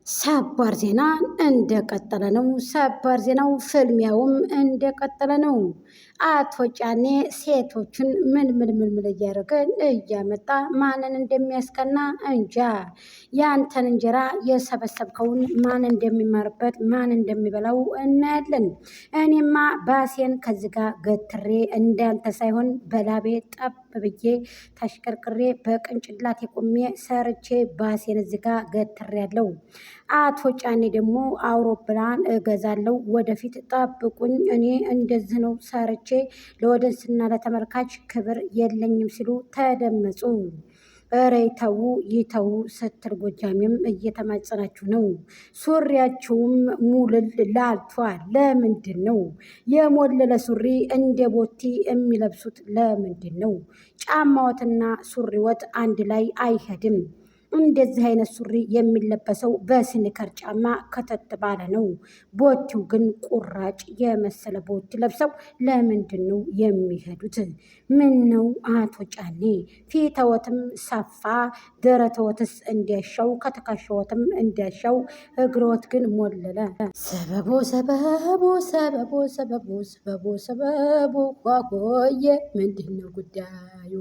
ሰበር ዜና እንደቀጠለ ነው። ሰበር ዜናው ፍልሚያውም እንደቀጠለ ነው። አቶ ጫኔ ሴቶችን ምን እያደረገ እያመጣ ማንን እንደሚያስቀና እንጃ። ያንተን እንጀራ የሰበሰብከውን ማን እንደሚማርበት ማን እንደሚበላው እናያለን። እኔማ ባሴን ከዚህ ጋር ገትሬ እንዳንተ ሳይሆን በላቤ ጠብ ብዬ ተሽከርክሬ በቅንጭላት የቆሜ ሰርቼ ባሴን እዚህ ጋር ገትሬ ያለው። አቶ ጫኔ ደግሞ አውሮፕላን እገዛለሁ ወደፊት ጠብቁኝ፣ እኔ እንደዚህ ነው ሰርቼ ለወደንስና ለተመልካች ክብር የለኝም ሲሉ ተደመጹ። እረ ይተው ይተው ስትል ጎጃሜም እየተማጸናችሁ ነው። ሱሪያችሁም ሙልል ላልቷል። ለምንድን ነው የሞለለ ሱሪ እንደ ቦቲ የሚለብሱት? ለምንድን ነው? ጫማዎትና ሱሪዎት አንድ ላይ አይሄድም። እንደዚህ አይነት ሱሪ የሚለበሰው በስኒከር ጫማ ከተት ባለ ነው። ቦቲው ግን ቁራጭ የመሰለ ቦቲ ለብሰው ለምንድን ነው የሚሄዱት? ምን ነው አቶ ጫኔ ፊተወትም ሰፋ፣ ደረተወትስ እንዲያሻው፣ ከትከሻዎትም እንዲያሻው፣ እግሮት ግን ሞለለ። ሰበቦ ሰበቦ ሰበቦ ሰበቦ ሰበቦ ሰበቦ ኳኮየ ምንድን ነው ጉዳዩ?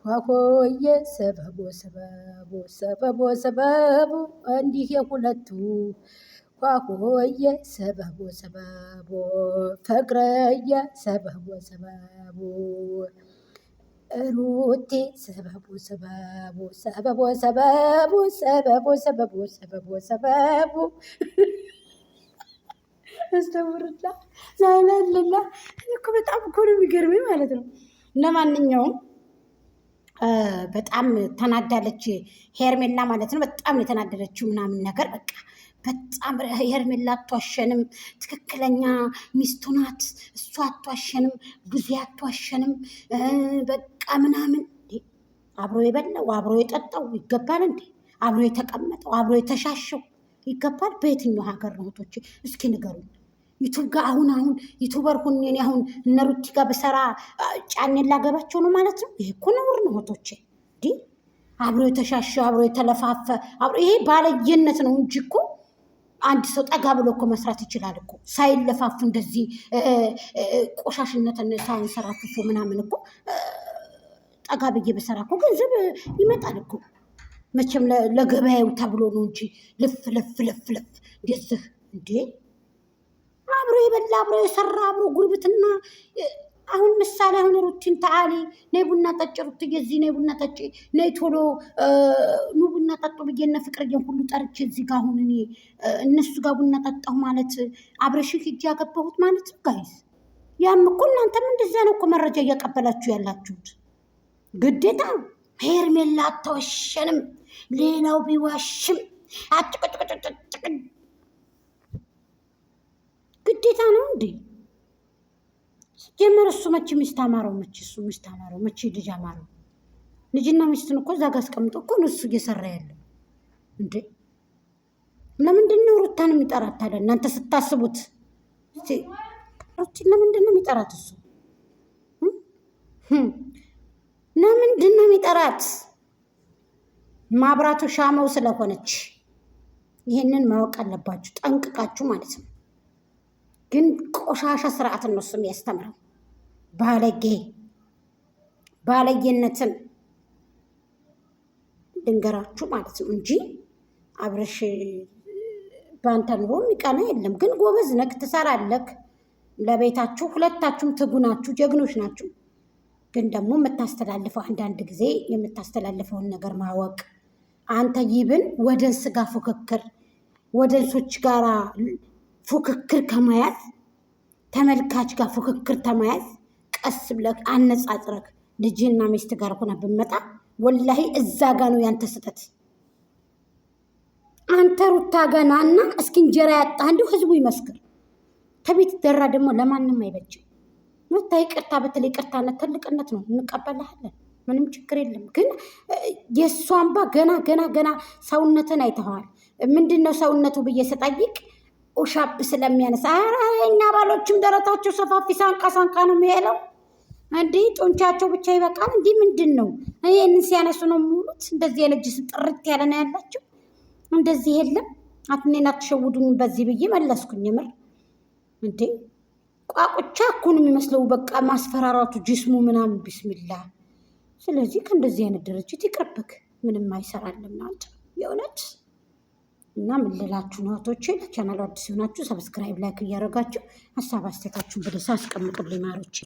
ኳኮየ ሰበቦ ሰበቦ ሰበቦ ሰበቡ እንዲህ የሁለቱ ኳኮየ ሰበቦ ሰበቦ ፍቅረየ ሰበቦ ሰበቡ ሩቴ ሰበቦ ሰበቡ ሰበቦ ሰበቡ ሰበቦ ሰበቡ ሰበቦ ሰበቡ አስተውርላ ዛይላልላ እኮ በጣም እኮ ነው የሚገርመኝ ማለት ነው። ለማንኛውም በጣም ተናዳለች ሄርሜላ ማለት ነው። በጣም የተናደደችው ምናምን ነገር በቃ በጣም ሄርሜላ አትዋሸንም፣ ትክክለኛ ሚስቱ ናት እሷ አትዋሸንም፣ ጊዜ አትዋሸንም በቃ ምናምን። አብሮ የበላው አብሮ የጠጣው ይገባል እንዴ? አብሮ የተቀመጠው አብሮ የተሻሸው ይገባል? በየትኛው ሀገር ነው እህቶቼ? እስኪ ንገሩኝ። ዩቱብ ጋር አሁን ዩቱበር ሁኜ አሁን እነ ሩቲ ጋር በሰራ ጫኔን ላገባቸው ነው ማለት ነው? ይሄ እኮ ነውር ነው እህቶቼ። እንዲህ አብሮ የተሻሸ አብሮ የተለፋፈ ይሄ ባለየነት ነው እንጂ እኮ አንድ ሰው ጠጋ ብሎ እኮ መስራት ይችላል እኮ ሳይለፋፉ፣ እንደዚህ ቆሻሽነትን ሳይንሰራፍፉ ምናምን እኮ ጠጋ ብዬ በሰራ እኮ ገንዘብ ይመጣል እኮ። መቼም ለገበያው ተብሎ ነው እንጂ ልፍ ልፍ ልፍ ልፍ እንደዚህ እንዴ አብሮ የበላ አብሮ የሰራ አብሮ ጉርብትና። አሁን ምሳሌ አሁን ሩቲን ተአሊ ነይ ቡና ጠጭ፣ ሩትዬ እዚህ ነይ ቡና ጠጭ፣ ነይ ቶሎ ኑ ቡና ጠጡ ብዬ እነ ፍቅርዬን ሁሉ ጠርቼ እዚህ ጋር አሁን እኔ እነሱ ጋር ቡና ጠጣሁ ማለት አብረሽን ሂጅ ያገባሁት ማለት ነው ጋይስ። ያም እኮ እናንተም እንደዚያ ነው እኮ መረጃ እያቀበላችሁ ያላችሁት። ግዴታ ሄርሜላ አትዋሸንም፣ ሌላው ቢዋሽም ግዴታ ነው እንዴ? ጀመር እሱ መቼ ሚስት አማረው? መቼ እሱ ሚስት አማረው? መቼ ልጅ አማረው? ልጅና ሚስትን እኮ እዛ ጋ አስቀምጦ እኮ ነው እሱ እየሰራ ያለው እንዴ። ለምንድን ነው ሩታን የሚጠራት ታዲያ? እናንተ ስታስቡት ሩቲን ለምንድን ነው የሚጠራት እሱ? ለምንድን ነው የሚጠራት? ማብራቱ ሻመው ስለሆነች ይሄንን ማወቅ አለባችሁ ጠንቅቃችሁ ማለት ነው። ግን ቆሻሻ ስርዓትን ነው እሱ የሚያስተምረው። ባለጌነትን ድንገራችሁ ማለት ነው እንጂ አብረሽ በአንተ ኑሮ የሚቀና የለም። ግን ጎበዝ ነክ ትሰራለክ ለቤታችሁ። ሁለታችሁም ትጉ ናችሁ፣ ጀግኖች ናችሁ። ግን ደግሞ የምታስተላልፈው አንዳንድ ጊዜ የምታስተላልፈውን ነገር ማወቅ። አንተ ይብን ወደንስ ጋር ፉክክር ወደንሶች ጋራ ፉክክር ከመያዝ ተመልካች ጋር ፉክክር ተመያዝ ቀስ ብለህ አነጻጽረክ ልጅና ሚስት ጋር ሆነ ብመጣ ወላሂ እዛ ጋ ነው ያንተ ስህተት። አንተ ሩታ ገና እና እስኪ እንጀራ ያጣ እንዲሁ ህዝቡ ይመስክር። ተቤት ደራ ደግሞ ለማንም አይበጅም። ሩታ ይቅርታ በተለይ ይቅርታነት ትልቅነት ነው፣ እንቀበልሃለን፣ ምንም ችግር የለም። ግን የእሷንባ ገና ሰውነትን አይተኸዋል። ምንድን ነው ሰውነቱ ብዬ ስጠይቅ ኡሻፕ ስለሚያነሳ እኛ ባሎችም ደረታቸው ሰፋፊ ሳንቃ ነው የሚያለው። እንዲህ ጡንቻቸው ብቻ ይበቃል። እንዲህ ምንድን ነው ይህንን ሲያነሱ ነው የሚውሉት። እንደዚህ የልጅ ጥርት ያለ ነው ያላቸው። እንደዚህ የለም እኔን አትሸውዱኝ በዚህ ብዬ መለስኩኝ። ምር እንዴ ቋቁቻ እኮ ነው የሚመስለው። በቃ ማስፈራራቱ ጅስሙ ምናምን ቢስሚላ። ስለዚህ ከእንደዚህ አይነት ድርጅት ይቅርብክ፣ ምንም አይሰራልም አንተ የእውነት። እና ምን ልላችሁ ነው እህቶቼ፣ ለቻናሉ አዲስ ሆናችሁ ሰብስክራይብ ላይክ እያደረጋችሁ ሀሳብ አስተያየታችሁን በደስታ አስቀምጡልኝ ማሮቼ።